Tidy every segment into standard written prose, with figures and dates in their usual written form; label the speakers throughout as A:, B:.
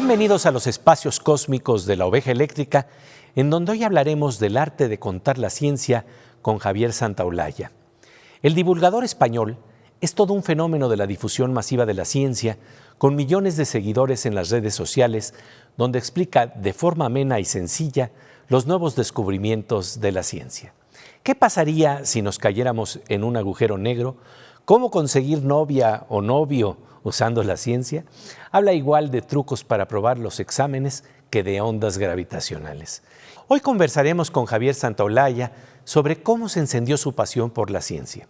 A: Bienvenidos a los espacios cósmicos de la Oveja Eléctrica, en donde hoy hablaremos del arte de contar la ciencia con Javier Santaolalla. El divulgador español es todo un fenómeno de la difusión masiva de la ciencia, con millones de seguidores en las redes sociales, donde explica de forma amena y sencilla los nuevos descubrimientos de la ciencia. ¿Qué pasaría si nos cayéramos en un agujero negro? ¿Cómo conseguir novia o novio usando la ciencia? Habla igual de trucos para probar los exámenes que de ondas gravitacionales. Hoy conversaremos con Javier Santaolalla sobre cómo se encendió su pasión por la ciencia,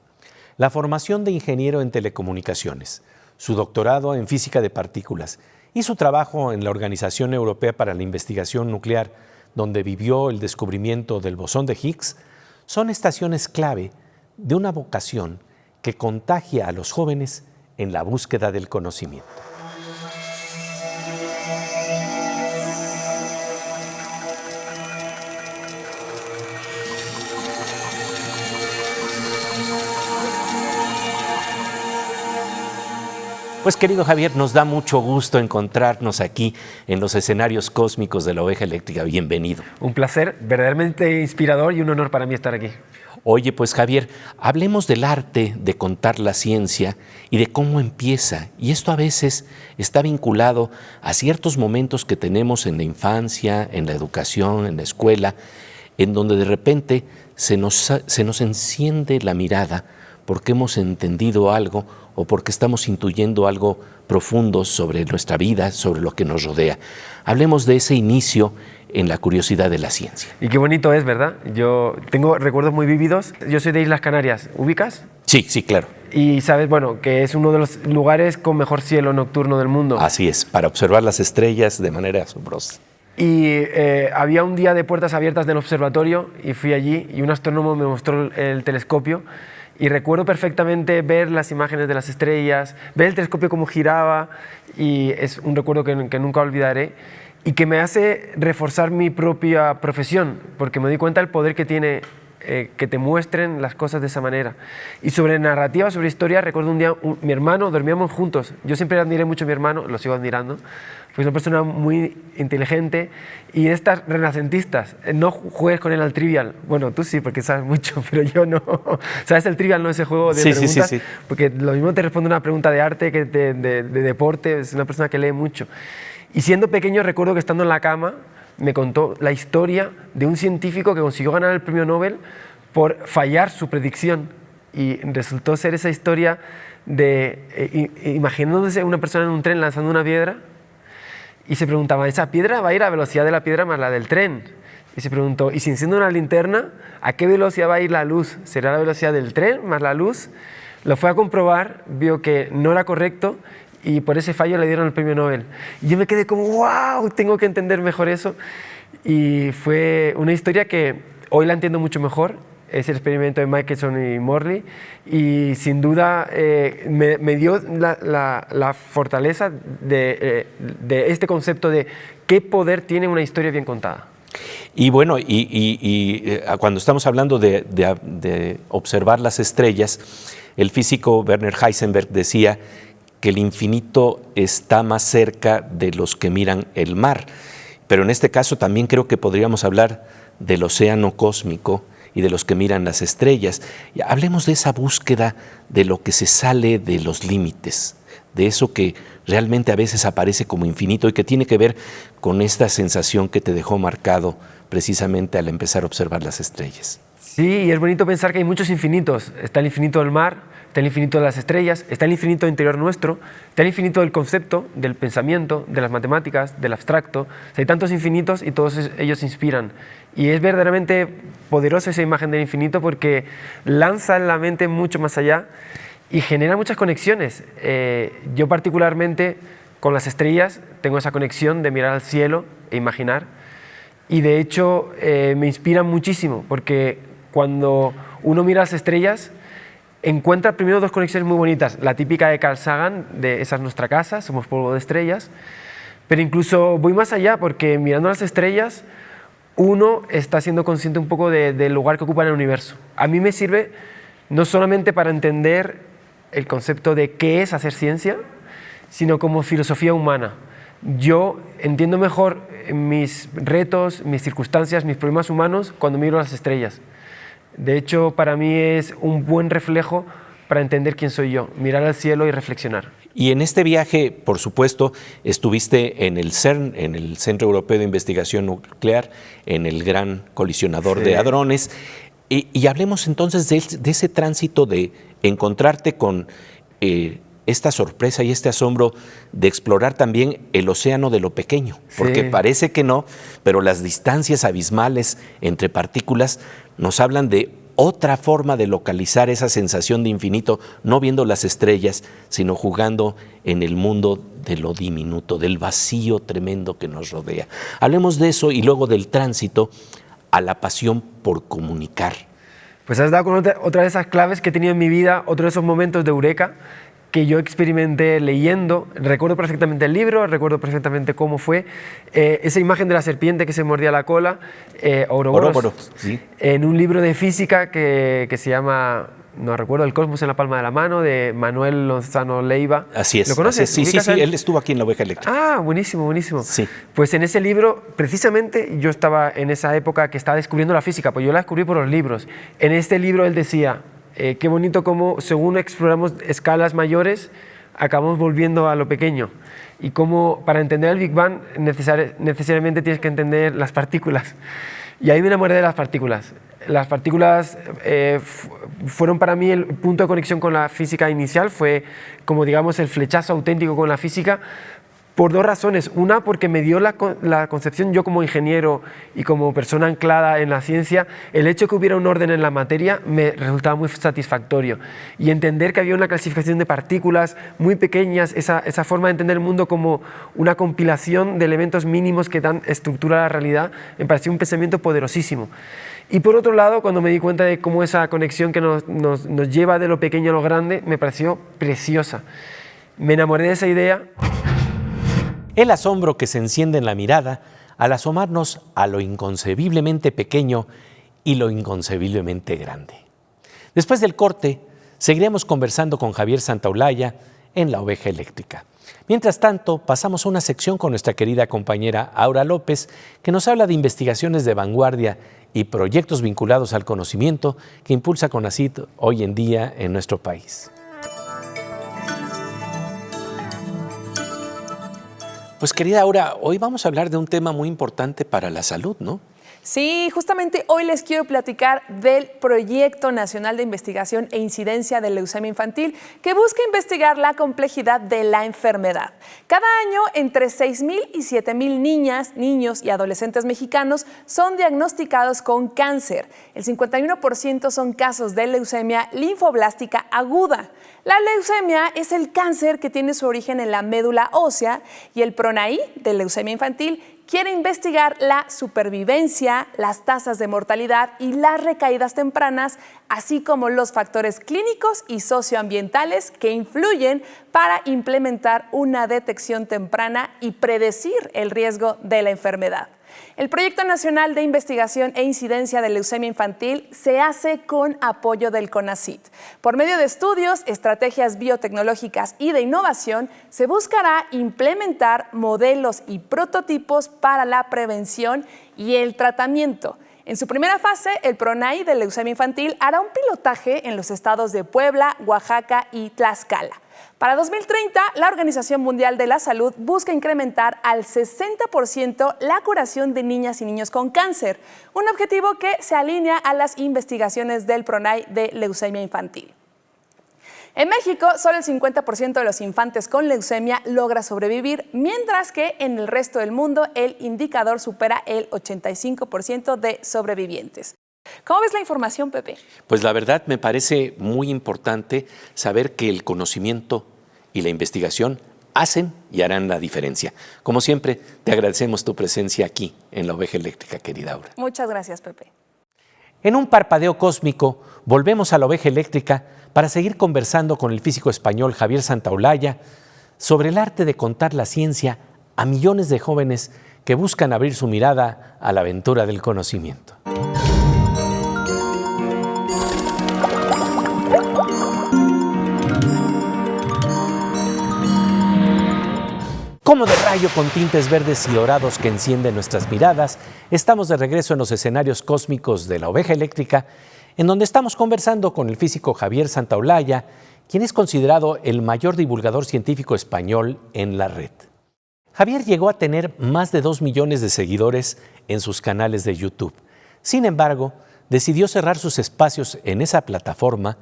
A: la formación de ingeniero en telecomunicaciones, su doctorado en física de partículas y su trabajo en la Organización Europea para la Investigación Nuclear, donde vivió el descubrimiento del bosón de Higgs, son estaciones clave de una vocación que contagia a los jóvenes en la búsqueda del conocimiento. Pues querido Javier, nos da mucho gusto encontrarnos aquí en los escenarios cósmicos de la Oveja Eléctrica. Bienvenido.
B: Un placer, verdaderamente inspirador y un honor para mí estar aquí.
A: Oye, pues Javier, hablemos del arte de contar la ciencia y de cómo empieza. Y esto a veces está vinculado a ciertos momentos que tenemos en la infancia, en la educación, en la escuela, en donde de repente se nos enciende la mirada porque hemos entendido algo o porque estamos intuyendo algo profundo sobre nuestra vida, sobre lo que nos rodea. Hablemos de ese inicio en la curiosidad de la ciencia.
B: Y qué bonito es, ¿verdad? Yo tengo recuerdos muy vívidos. Yo soy de Islas Canarias. ¿Ubicas?
A: Sí, sí, claro.
B: Y sabes, bueno, que es uno de los lugares con mejor cielo nocturno del mundo.
A: Así es, para observar las estrellas de manera asombrosa.
B: Y había un día de puertas abiertas del observatorio y fui allí y un astrónomo me mostró el telescopio y recuerdo perfectamente ver las imágenes de las estrellas, ver el telescopio cómo giraba y es un recuerdo que nunca olvidaré y que me hace reforzar mi propia profesión porque me doy cuenta del poder que tiene que te muestren las cosas de esa manera. Y sobre narrativa, sobre historia, recuerdo un día mi hermano, dormíamos juntos. Yo siempre admiré mucho a mi hermano, lo sigo admirando. Fue una persona muy inteligente y de estas renacentistas. No juegues con él al Trivial. Bueno, tú sí, porque sabes mucho, pero yo no. ¿Sabes el Trivial, no? Ese juego de preguntas. Sí. Porque lo mismo te responde una pregunta de arte que de deporte. Es una persona que lee mucho. Y siendo pequeño recuerdo que estando en la cama me contó la historia de un científico que consiguió ganar el premio Nobel por fallar su predicción. Y resultó ser esa historia de imaginándose una persona en un tren lanzando una piedra y se preguntaba, ¿esa piedra va a ir a la velocidad de la piedra más la del tren? Y se preguntó, ¿y si enciendo una linterna, a qué velocidad va a ir la luz? ¿Será la velocidad del tren más la luz? Lo fue a comprobar, vio que no era correcto y por ese fallo le dieron el premio Nobel. Y yo me quedé como, wow, tengo que entender mejor eso. Y fue una historia que hoy la entiendo mucho mejor. Es el experimento de Michelson y Morley. Y sin duda me dio la fortaleza de este concepto de qué poder tiene una historia bien contada.
A: Y bueno, cuando estamos hablando de observar las estrellas, el físico Werner Heisenberg decía que el infinito está más cerca de los que miran el mar. Pero en este caso también creo que podríamos hablar del océano cósmico y de los que miran las estrellas. Hablemos de esa búsqueda de lo que se sale de los límites, de eso que realmente a veces aparece como infinito y que tiene que ver con esta sensación que te dejó marcado precisamente al empezar a observar las estrellas.
B: Sí, y es bonito pensar que hay muchos infinitos. Está el infinito del mar, está el infinito de las estrellas, está el infinito interior nuestro, está el infinito del concepto, del pensamiento, de las matemáticas, del abstracto. O sea, hay tantos infinitos y todos ellos inspiran. Y es verdaderamente poderosa esa imagen del infinito porque lanza en la mente mucho más allá y genera muchas conexiones. Yo particularmente con las estrellas tengo esa conexión de mirar al cielo e imaginar. Y de hecho me inspira muchísimo porque cuando uno mira las estrellas encuentra primero dos conexiones muy bonitas. La típica de Carl Sagan, de esa es nuestra casa, somos polvo de estrellas. Pero incluso voy más allá porque mirando las estrellas uno está siendo consciente un poco del lugar que ocupa en el universo. A mí me sirve no solamente para entender el concepto de qué es hacer ciencia, sino como filosofía humana. yo entiendo mejor mis retos, mis circunstancias, mis problemas humanos cuando miro las estrellas. De hecho, para mí es un buen reflejo para entender quién soy yo, mirar al cielo y reflexionar.
A: Y en este viaje, por supuesto, estuviste en el CERN, en el Centro Europeo de Investigación Nuclear, en el Gran Colisionador de Hadrones. Y hablemos entonces de ese tránsito de encontrarte con esta sorpresa y este asombro de explorar también el océano de lo pequeño, porque parece que no, pero las distancias abismales entre partículas nos hablan de otra forma de localizar esa sensación de infinito, no viendo las estrellas, sino jugando en el mundo de lo diminuto, del vacío tremendo que nos rodea. Hablemos de eso y luego del tránsito a la pasión por comunicar.
B: Pues has dado con otra de esas claves que he tenido en mi vida, otro de esos momentos de eureka que yo experimenté leyendo. Recuerdo perfectamente el libro, recuerdo perfectamente cómo fue. Esa imagen de la serpiente que se mordía la cola, Ouroboros,
A: sí.
B: En un libro de física que se llama, no recuerdo, El cosmos en la palma de la mano, de Manuel Lozano Leiva.
A: Así es.
B: ¿Lo conoces?
A: Sí, él estuvo aquí en La Oveja Eléctrica.
B: Ah, buenísimo, buenísimo.
A: Sí.
B: Pues en ese libro, precisamente, yo estaba en esa época que estaba descubriendo la física, pues yo la descubrí por los libros. En este libro él decía, qué bonito cómo según exploramos escalas mayores, acabamos volviendo a lo pequeño. Y cómo para entender el Big Bang necesariamente tienes que entender las partículas. Y ahí me enamoré de las partículas. Las partículas fueron para mí el punto de conexión con la física inicial, fue como digamos el flechazo auténtico con la física, por dos razones. Una, porque me dio la concepción, yo como ingeniero y como persona anclada en la ciencia, el hecho de que hubiera un orden en la materia me resultaba muy satisfactorio. Y entender que había una clasificación de partículas muy pequeñas, esa forma de entender el mundo como una compilación de elementos mínimos que dan estructura a la realidad, me pareció un pensamiento poderosísimo. Y por otro lado, cuando me di cuenta de cómo esa conexión que nos lleva de lo pequeño a lo grande, me pareció preciosa. Me enamoré de esa idea.
A: El asombro que se enciende en la mirada al asomarnos a lo inconcebiblemente pequeño y lo inconcebiblemente grande. Después del corte, seguiremos conversando con Javier Santaolalla en La Oveja Eléctrica. Mientras tanto, pasamos a una sección con nuestra querida compañera Aura López, que nos habla de investigaciones de vanguardia y proyectos vinculados al conocimiento que impulsa CONACYT hoy en día en nuestro país. Pues querida Aura, hoy vamos a hablar de un tema muy importante para la salud, ¿no?
C: Sí, justamente hoy les quiero platicar del Proyecto Nacional de Investigación e Incidencia de Leucemia Infantil, que busca investigar la complejidad de la enfermedad. Cada año, entre 6,000 y 7,000 niñas, niños y adolescentes mexicanos son diagnosticados con cáncer. El 51% son casos de leucemia linfoblástica aguda. La leucemia es el cáncer que tiene su origen en la médula ósea y el PRONAI de leucemia infantil quiere investigar la supervivencia, las tasas de mortalidad y las recaídas tempranas, así como los factores clínicos y socioambientales que influyen para implementar una detección temprana y predecir el riesgo de la enfermedad. El Proyecto Nacional de Investigación e Incidencia de Leucemia Infantil se hace con apoyo del CONACYT. Por medio de estudios, estrategias biotecnológicas y de innovación, se buscará implementar modelos y prototipos para la prevención y el tratamiento. En su primera fase, el PRONAI de leucemia infantil hará un pilotaje en los estados de Puebla, Oaxaca y Tlaxcala. Para 2030, la Organización Mundial de la Salud busca incrementar al 60% la curación de niñas y niños con cáncer, un objetivo que se alinea a las investigaciones del PRONAI de leucemia infantil. En México, solo el 50% de los infantes con leucemia logra sobrevivir, mientras que en el resto del mundo el indicador supera el 85% de sobrevivientes. ¿Cómo ves la información, Pepe?
A: Pues la verdad me parece muy importante saber que el conocimiento y la investigación hacen y harán la diferencia. Como siempre, te agradecemos tu presencia aquí en La Oveja Eléctrica, querida Aura.
C: Muchas gracias, Pepe.
A: En un parpadeo cósmico, volvemos a La Oveja Eléctrica para seguir conversando con el físico español Javier Santaolalla sobre el arte de contar la ciencia a millones de jóvenes que buscan abrir su mirada a la aventura del conocimiento. Como de rayo con tintes verdes y dorados que encienden nuestras miradas, estamos de regreso en los escenarios cósmicos de la Oveja Eléctrica, en donde estamos conversando con el físico Javier Santaolalla, quien es considerado el mayor divulgador científico español en la red. Javier llegó a tener más de 2 millones de seguidores en sus canales de YouTube. Sin embargo, decidió cerrar sus espacios en esa plataforma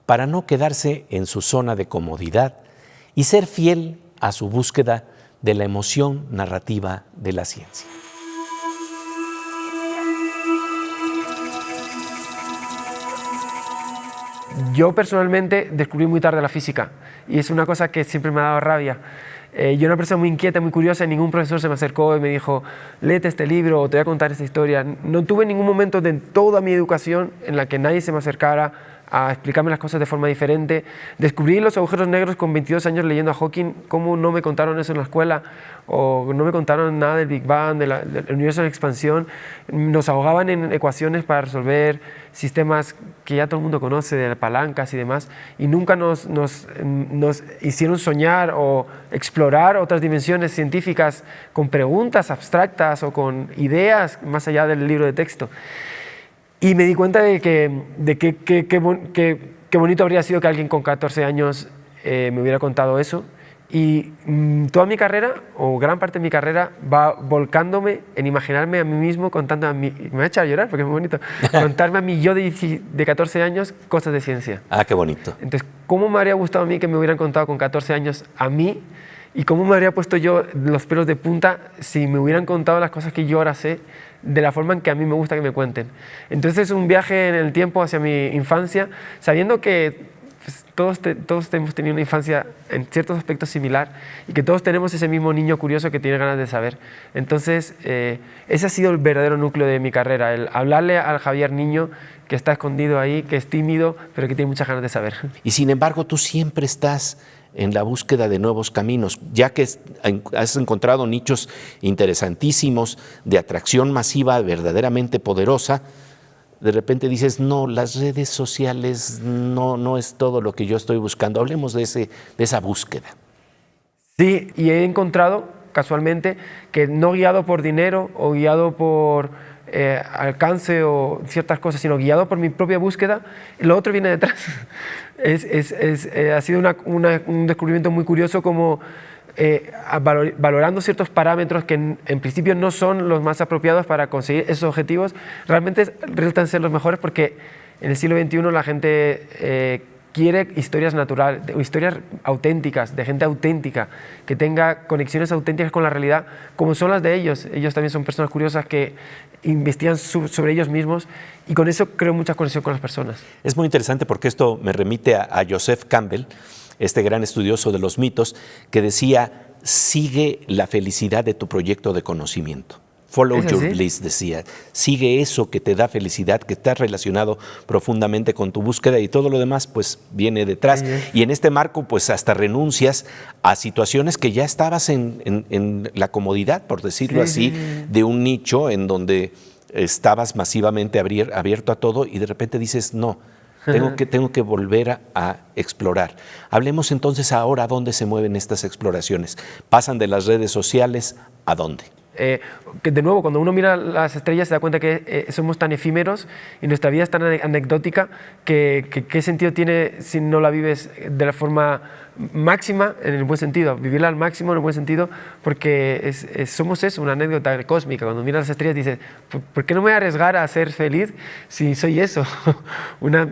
A: para no quedarse en su zona de comodidad y ser fiel a su búsqueda de la emoción narrativa de la ciencia.
B: Yo personalmente descubrí muy tarde la física y es una cosa que siempre me ha dado rabia. Yo era una persona muy inquieta, muy curiosa y ningún profesor se me acercó y me dijo, léete este libro o te voy a contar esta historia. No tuve ningún momento de toda mi educación en la que nadie se me acercara a explicarme las cosas de forma diferente. Descubrí los agujeros negros con 22 años leyendo a Hawking. ¿Cómo no me contaron eso en la escuela? O no me contaron nada del Big Bang, del universo en expansión. Nos ahogaban en ecuaciones para resolver sistemas que ya todo el mundo conoce, de palancas y demás, y nunca nos hicieron soñar o explorar otras dimensiones científicas con preguntas abstractas o con ideas más allá del libro de texto. Y me di cuenta de qué bonito habría sido que alguien con 14 años me hubiera contado eso. Y toda mi carrera, o gran parte de mi carrera, va volcándome en imaginarme a mí mismo contando a mí, me voy a echar a llorar porque es muy bonito, contarme a mí yo de 14 años cosas de ciencia.
A: Ah, qué bonito.
B: Entonces, ¿cómo me habría gustado a mí que me hubieran contado con 14 años a mí? ¿Y cómo me habría puesto yo los pelos de punta si me hubieran contado las cosas que yo ahora sé de la forma en que a mí me gusta que me cuenten? Entonces es un viaje en el tiempo hacia mi infancia, sabiendo que pues, todos hemos tenido una infancia en ciertos aspectos similar y que todos tenemos ese mismo niño curioso que tiene ganas de saber. Entonces ese ha sido el verdadero núcleo de mi carrera, el hablarle al Javier niño que está escondido ahí, que es tímido, pero que tiene muchas ganas de saber.
A: Y sin embargo, tú siempre estás en la búsqueda de nuevos caminos, ya que has encontrado nichos interesantísimos de atracción masiva verdaderamente poderosa. De repente dices, no, las redes sociales no es todo lo que yo estoy buscando. Hablemos de esa búsqueda.
B: Sí, y he encontrado casualmente que no guiado por dinero o guiado por alcance o ciertas cosas, sino guiado por mi propia búsqueda, lo otro viene detrás. Ha sido un descubrimiento muy curioso como valorando ciertos parámetros que en principio no son los más apropiados para conseguir esos objetivos, realmente resultan ser los mejores porque en el siglo XXI la gente quiere historias naturales, historias auténticas, de gente auténtica, que tenga conexiones auténticas con la realidad, como son las de ellos. Ellos también son personas curiosas que investigan sobre ellos mismos y con eso creo mucha conexión con las personas.
A: Es muy interesante porque esto me remite a Joseph Campbell, este gran estudioso de los mitos, que decía, sigue la felicidad de tu proyecto de conocimiento. Follow your bliss, decía. Sigue eso que te da felicidad, que está relacionado profundamente con tu búsqueda y todo lo demás pues viene detrás. Y en este marco pues hasta renuncias a situaciones que ya estabas en la comodidad, por decirlo así, de un nicho en donde estabas masivamente abierto a todo y de repente dices no. Tengo que volver a explorar. Hablemos entonces ahora a dónde se mueven estas exploraciones. ¿Pasan de las redes sociales a dónde?
B: Que de nuevo, cuando uno mira las estrellas se da cuenta que somos tan efímeros y nuestra vida es tan anecdótica que qué sentido tiene si no la vives de la forma máxima, en el buen sentido, vivirla al máximo en el buen sentido, porque somos eso, una anécdota cósmica. Cuando miras las estrellas dices, ¿por qué no me voy a arriesgar a ser feliz si soy eso? una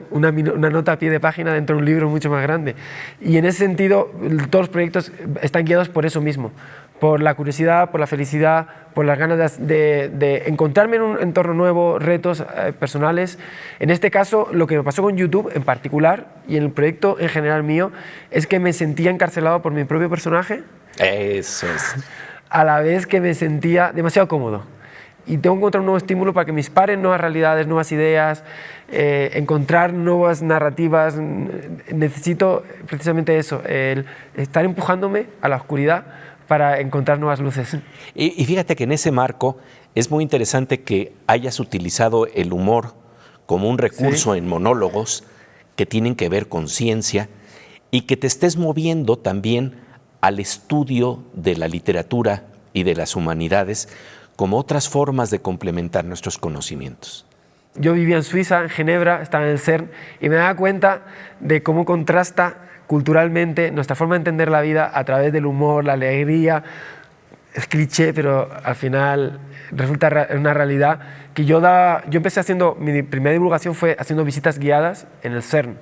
B: nota a pie de página dentro de un libro mucho más grande. Y en ese sentido, todos los proyectos están guiados por eso mismo, por la curiosidad, por la felicidad, por las ganas de encontrarme en un entorno nuevo, retos personales. En este caso, lo que me pasó con YouTube en particular y en el proyecto en general mío es que me sentía encarcelado por mi propio personaje.
A: Eso es.
B: A la vez que me sentía demasiado cómodo. Y tengo que encontrar un nuevo estímulo para que me disparen nuevas realidades, nuevas ideas, encontrar nuevas narrativas. Necesito precisamente eso, el estar empujándome a la oscuridad para encontrar nuevas luces.
A: Y fíjate que en ese marco es muy interesante que hayas utilizado el humor como un recurso en monólogos que tienen que ver con ciencia y que te estés moviendo también al estudio de la literatura y de las humanidades como otras formas de complementar nuestros conocimientos.
B: Yo vivía en Suiza, en Ginebra, estaba en el CERN y me daba cuenta de cómo contrasta culturalmente nuestra forma de entender la vida a través del humor, la alegría. Es cliché, pero al final resulta una realidad que yo empecé haciendo, mi primera divulgación fue haciendo visitas guiadas en el CERN.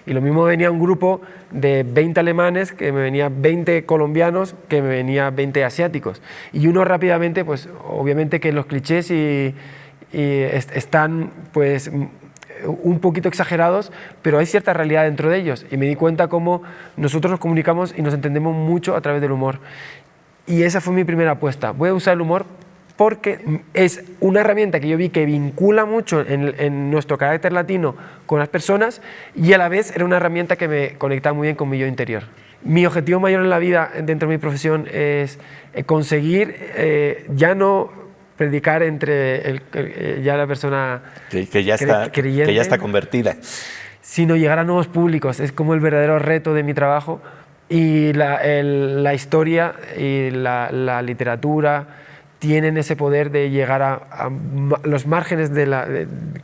B: Y lo mismo venía un grupo de 20 alemanes, que me venía 20 colombianos, que me venía 20 asiáticos. Y uno rápidamente, pues obviamente que los clichés están pues un poquito exagerados, pero hay cierta realidad dentro de ellos. Y me di cuenta cómo nosotros nos comunicamos y nos entendemos mucho a través del humor. Y esa fue mi primera apuesta. Voy a usar el humor porque es una herramienta que yo vi que vincula mucho en nuestro carácter latino con las personas y a la vez era una herramienta que me conectaba muy bien con mi yo interior. Mi objetivo mayor en la vida, dentro de mi profesión, es conseguir ya no predicar entre ya la persona
A: que ya está convertida,
B: sino llegar a nuevos públicos. Es como el verdadero reto de mi trabajo. Y la historia y la literatura tienen ese poder de llegar a los márgenes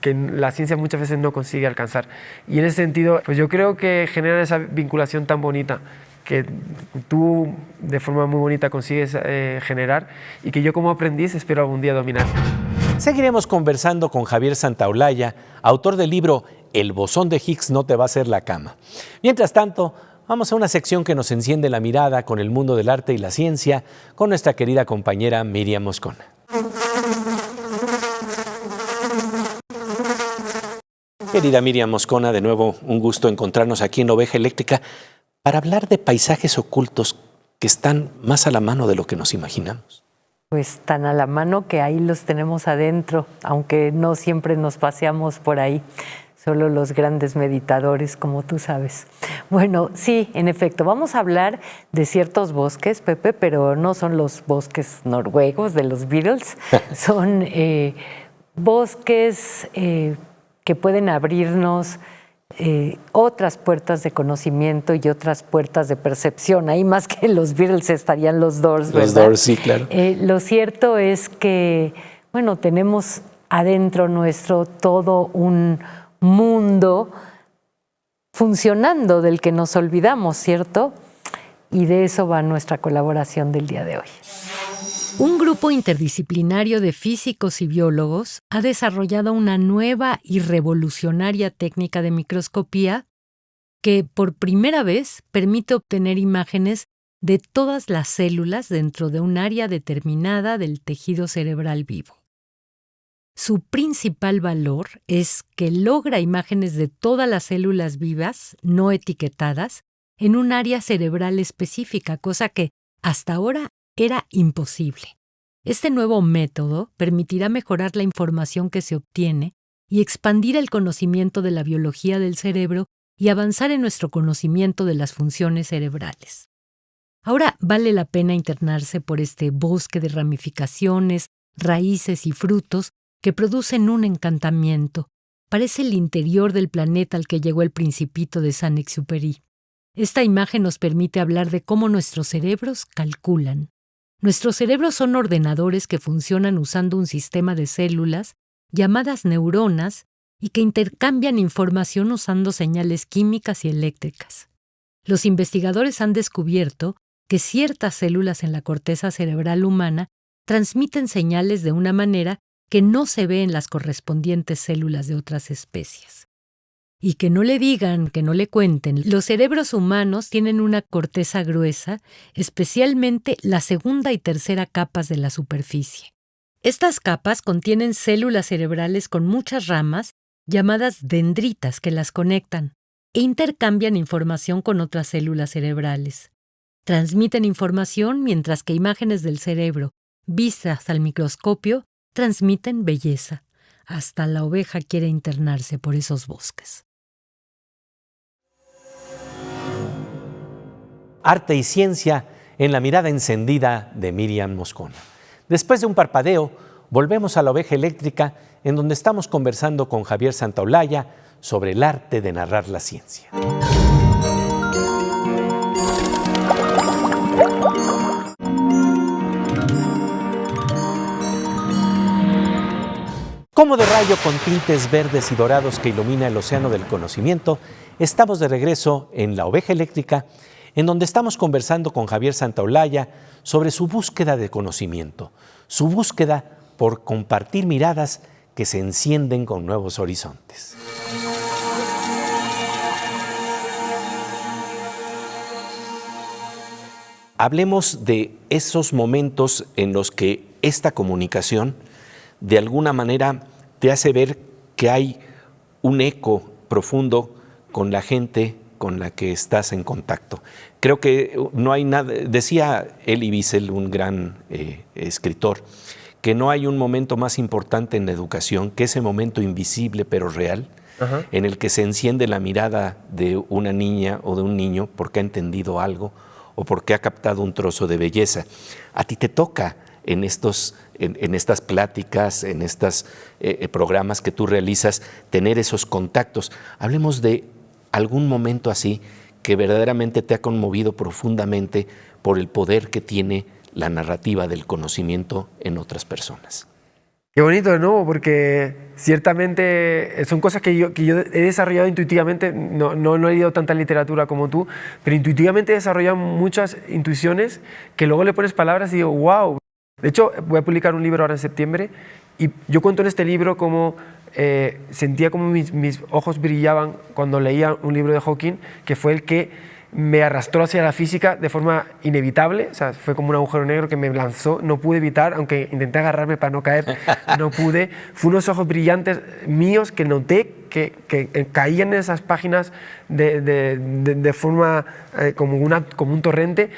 B: que la ciencia muchas veces no consigue alcanzar. Y en ese sentido, pues yo creo que generan esa vinculación tan bonita que tú de forma muy bonita consigues generar y que yo como aprendiz espero algún día dominar.
A: Seguiremos conversando con Javier Santaolalla, autor del libro El bosón de Higgs no te va a hacer la cama. Mientras tanto, vamos a una sección que nos enciende la mirada con el mundo del arte y la ciencia con nuestra querida compañera Miriam Moscona. Querida Miriam Moscona, de nuevo un gusto encontrarnos aquí en Oveja Eléctrica para hablar de paisajes ocultos que están más a la mano de lo que nos imaginamos.
D: Pues tan a la mano que ahí los tenemos adentro, aunque no siempre nos paseamos por ahí. Solo los grandes meditadores, como tú sabes. Bueno, sí, en efecto, vamos a hablar de ciertos bosques, Pepe, pero no son los bosques noruegos de los Beatles, son bosques que pueden abrirnos otras puertas de conocimiento y otras puertas de percepción. Ahí más que los Beatles estarían los Doors, ¿verdad?
A: Los Doors, sí, claro.
D: Lo cierto es que, bueno, tenemos adentro nuestro todo un mundo funcionando del que nos olvidamos, ¿cierto? Y de eso va nuestra colaboración del día de hoy. Un grupo interdisciplinario de físicos y biólogos ha desarrollado una nueva y revolucionaria técnica de microscopía que por primera vez permite obtener imágenes de todas las células dentro de un área determinada del tejido cerebral vivo. Su principal valor es que logra imágenes de todas las células vivas, no etiquetadas, en un área cerebral específica, cosa que hasta ahora era imposible. Este nuevo método permitirá mejorar la información que se obtiene y expandir el conocimiento de la biología del cerebro y avanzar en nuestro conocimiento de las funciones cerebrales. Ahora vale la pena internarse por este bosque de ramificaciones, raíces y frutos que producen un encantamiento. Parece el interior del planeta al que llegó el Principito de Saint-Exupéry. Esta imagen nos permite hablar de cómo nuestros cerebros calculan. Nuestros cerebros son ordenadores que funcionan usando un sistema de células llamadas neuronas y que intercambian información usando señales químicas y eléctricas. Los investigadores han descubierto que ciertas células en la corteza cerebral humana transmiten señales de una manera que no se ve en las correspondientes células de otras especies. Y que no le digan, que no le cuenten, los cerebros humanos tienen una corteza gruesa, especialmente la segunda y tercera capas de la superficie. Estas capas contienen células cerebrales con muchas ramas, llamadas dendritas, que las conectan e intercambian información con otras células cerebrales. Transmiten información mientras que imágenes del cerebro, vistas al microscopio, transmiten belleza. Hasta la oveja quiere internarse por esos bosques.
A: Arte y ciencia en la mirada encendida de Miriam Moscona. Después de un parpadeo, volvemos a la Oveja Eléctrica, en donde estamos conversando con Javier Santaolalla sobre el arte de narrar la ciencia. Como de rayo con tintes verdes y dorados que ilumina el océano del conocimiento, estamos de regreso en La Oveja Eléctrica, en donde estamos conversando con Javier Santaolalla sobre su búsqueda de conocimiento, su búsqueda por compartir miradas que se encienden con nuevos horizontes. Hablemos de esos momentos en los que esta comunicación de alguna manera te hace ver que hay un eco profundo con la gente con la que estás en contacto. Creo que no hay nada, decía Elie Wiesel, un gran escritor, que no hay un momento más importante en la educación que ese momento invisible pero real, en el que se enciende la mirada de una niña o de un niño porque ha entendido algo o porque ha captado un trozo de belleza. A ti te toca en estas pláticas, en estos programas que tú realizas, tener esos contactos. Hablemos de algún momento así que verdaderamente te ha conmovido profundamente por el poder que tiene la narrativa del conocimiento en otras personas.
B: Qué bonito, ¿no? Porque ciertamente son cosas que yo he desarrollado intuitivamente, no he leído tanta literatura como tú, pero intuitivamente he desarrollado muchas intuiciones que luego le pones palabras y digo, wow. De hecho, voy a publicar un libro ahora en septiembre y yo cuento en este libro cómo sentía como mis ojos brillaban cuando leía un libro de Hawking, que fue el que me arrastró hacia la física de forma inevitable. O sea, fue como un agujero negro que me lanzó, no pude evitar, aunque intenté agarrarme para no caer, no pude. Fue unos ojos brillantes míos que noté que caían en esas páginas de forma como un torrente.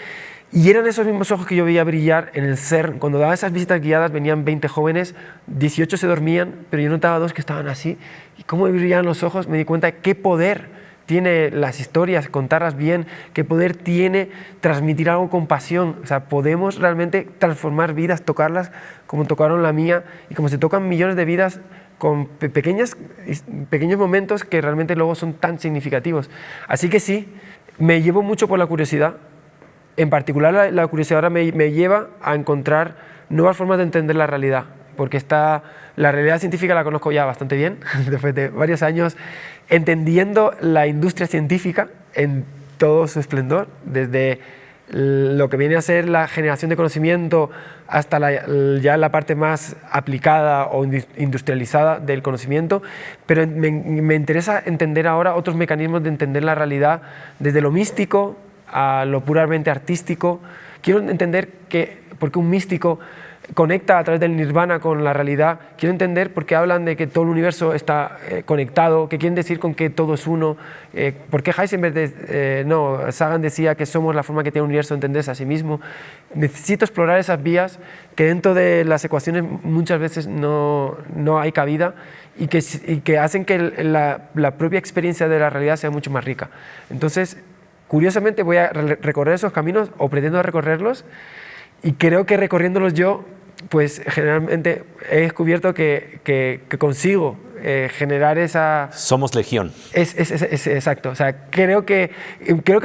B: Y eran esos mismos ojos que yo veía brillar en el CERN. Cuando daba esas visitas guiadas venían 20 jóvenes, 18 se dormían, pero yo notaba 2 que estaban así. Y cómo brillaban los ojos, me di cuenta de qué poder tiene las historias, contarlas bien, qué poder tiene transmitir algo con pasión. O sea, podemos realmente transformar vidas, tocarlas como tocaron la mía y como se tocan millones de vidas con pequeños momentos que realmente luego son tan significativos. Así que sí, me llevo mucho por la curiosidad. En particular, la curiosidad ahora me lleva a encontrar nuevas formas de entender la realidad, porque la realidad científica la conozco ya bastante bien, después de varios años entendiendo la industria científica en todo su esplendor, desde lo que viene a ser la generación de conocimiento hasta ya la parte más aplicada o industrializada del conocimiento, pero me interesa entender ahora otros mecanismos de entender la realidad desde lo místico a lo puramente artístico. Quiero entender por qué un místico conecta a través del nirvana con la realidad. Quiero entender por qué hablan de que todo el universo está conectado, qué quieren decir con que todo es uno, por qué Heisenberg, Sagan decía que somos la forma que tiene el universo de entenderse a sí mismo. Necesito explorar esas vías que dentro de las ecuaciones muchas veces no hay cabida y que hacen que la propia experiencia de la realidad sea mucho más rica. Entonces, curiosamente voy a recorrer esos caminos o pretendo recorrerlos y creo que recorriéndolos yo, pues generalmente he descubierto que consigo generar esa...
A: Somos legión.
B: Exacto. O sea, creo que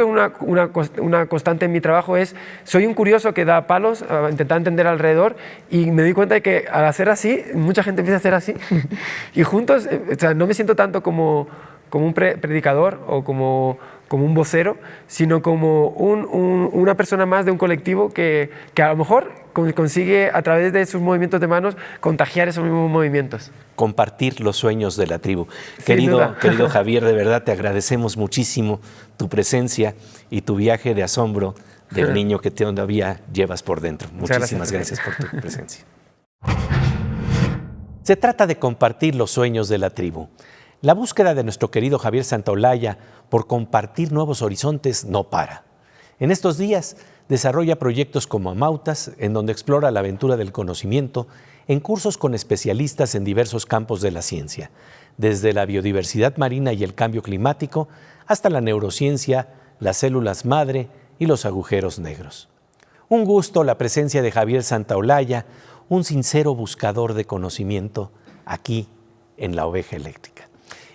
B: una constante en mi trabajo es, soy un curioso que da palos a intentar entender alrededor y me doy cuenta de que al hacer así, mucha gente empieza a hacer así y juntos, o sea, no me siento tanto como un predicador o como un vocero, sino como una persona más de un colectivo que a lo mejor consigue a través de sus movimientos de manos contagiar esos mismos movimientos.
A: Compartir los sueños de la tribu. Querido Javier, de verdad te agradecemos muchísimo tu presencia y tu viaje de asombro del niño que todavía llevas por dentro. Muchísimas gracias por tu presencia. Se trata de compartir los sueños de la tribu. La búsqueda de nuestro querido Javier Santaolalla por compartir nuevos horizontes no para. En estos días desarrolla proyectos como Amautas, en donde explora la aventura del conocimiento en cursos con especialistas en diversos campos de la ciencia, desde la biodiversidad marina y el cambio climático hasta la neurociencia, las células madre y los agujeros negros. Un gusto la presencia de Javier Santaolalla, un sincero buscador de conocimiento aquí en La Oveja Eléctrica.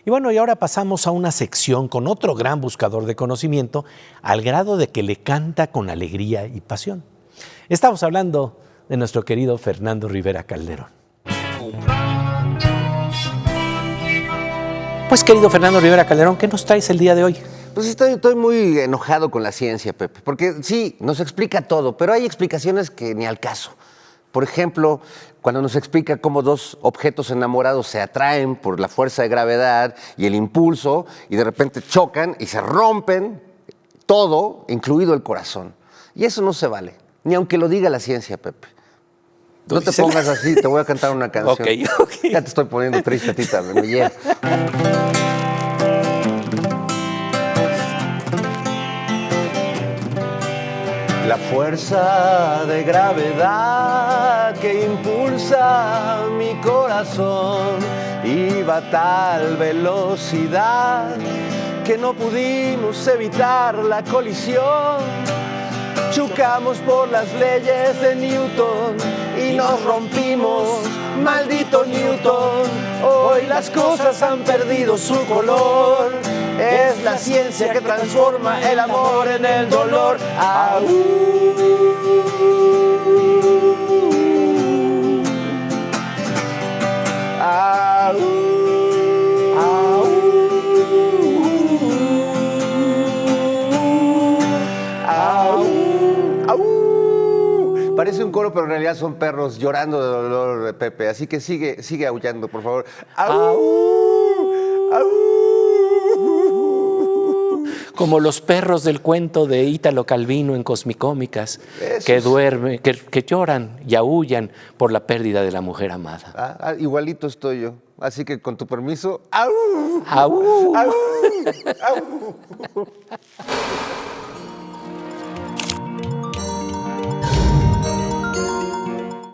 A: Y bueno, y ahora pasamos a una sección con otro gran buscador de conocimiento, al grado de que le canta con alegría y pasión. Estamos hablando de nuestro querido Fernando Rivera Calderón. Pues querido Fernando Rivera Calderón, ¿qué nos traes el día de hoy?
E: Pues estoy muy enojado con la ciencia, Pepe, porque sí, nos explica todo, pero hay explicaciones que ni al caso. Por ejemplo, cuando nos explica cómo dos objetos enamorados se atraen por la fuerza de gravedad y el impulso, y de repente chocan y se rompen todo, incluido el corazón. Y eso no se vale, ni aunque lo diga la ciencia, Pepe. No te pongas así, te voy a cantar una canción.
A: Ok.
E: Ya te estoy poniendo triste, tita, me llevo. La fuerza de gravedad que impulsa mi corazón iba a tal velocidad que no pudimos evitar la colisión. Chocamos por las leyes de Newton y nos rompimos, maldito Newton. Hoy las cosas han perdido su color. Es la ciencia que transforma el amor en el dolor. Parece un coro, pero en realidad son perros llorando de dolor, Pepe. Así que sigue aullando, por favor.
A: Como los perros del cuento de Ítalo Calvino en Cosmicómicas, que duermen, que lloran y aúllan por la pérdida de la mujer amada.
E: Igualito estoy yo. Así que con tu permiso.
A: ¡Au!